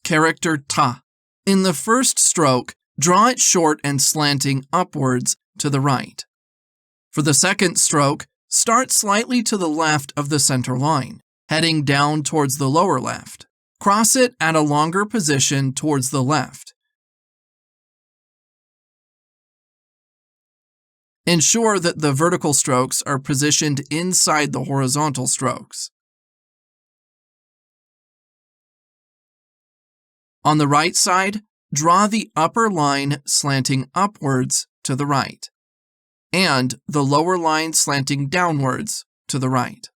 Character ta. In the first stroke, draw it short and slanting upwards to the right. For the second stroke, start slightly to the left of the center line, heading down towards the lower left. Cross it at a longer position towards the left. Ensure that the vertical strokes are positioned inside the horizontal strokes. On the right side, draw the upper line slanting upwards to the right, and the lower line slanting downwards to the right.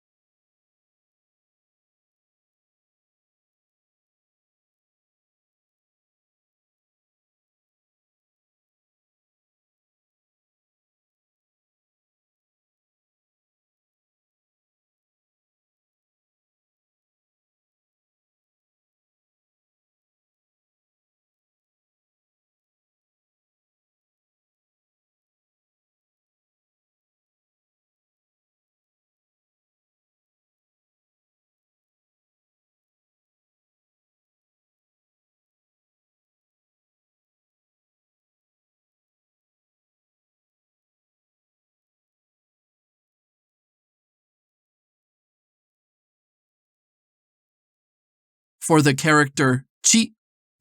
For the character chi,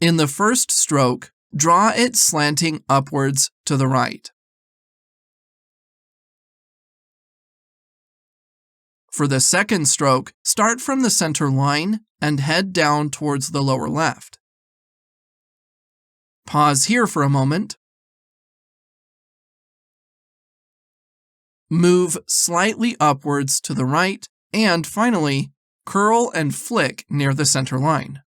in the first stroke, draw it slanting upwards to the right. For the second stroke, start from the center line and head down towards the lower left. Pause here for a moment. Move slightly upwards to the right, and finally, curl and flick near the center line.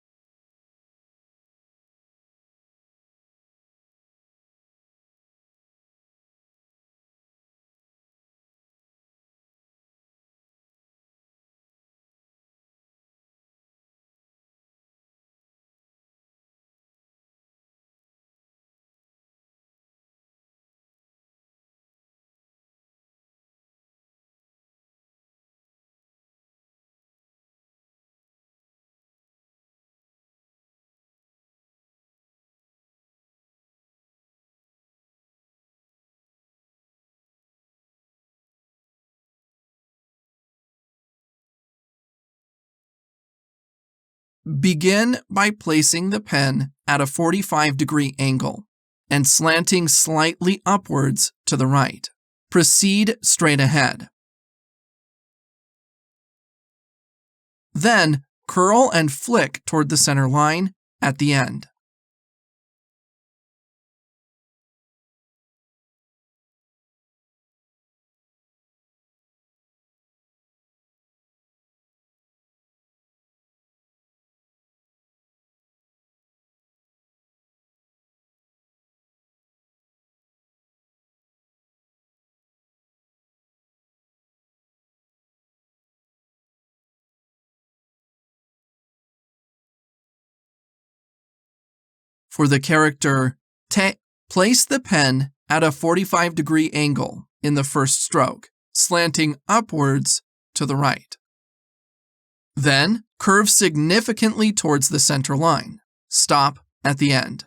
Begin by placing the pen at a 45-degree angle and slanting slightly upwards to the right. Proceed straight ahead. Then, curl and flick toward the center line at the end. For the character te, place the pen at a 45-degree angle in the first stroke, slanting upwards to the right. Then, curve significantly towards the center line. Stop at the end.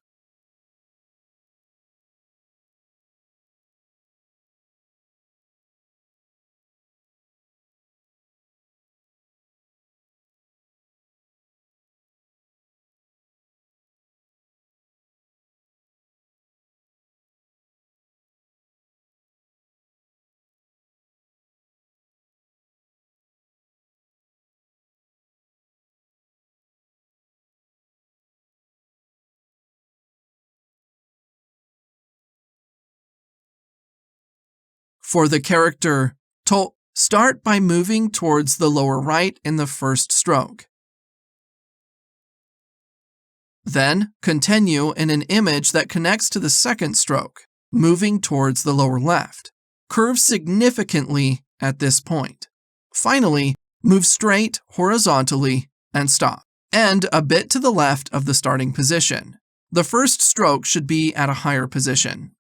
For the character to, start by moving towards the lower right in the first stroke. Then, continue in an image that connects to the second stroke, moving towards the lower left. Curve significantly at this point. Finally, move straight horizontally and stop. End a bit to the left of the starting position. The first stroke should be at a higher position.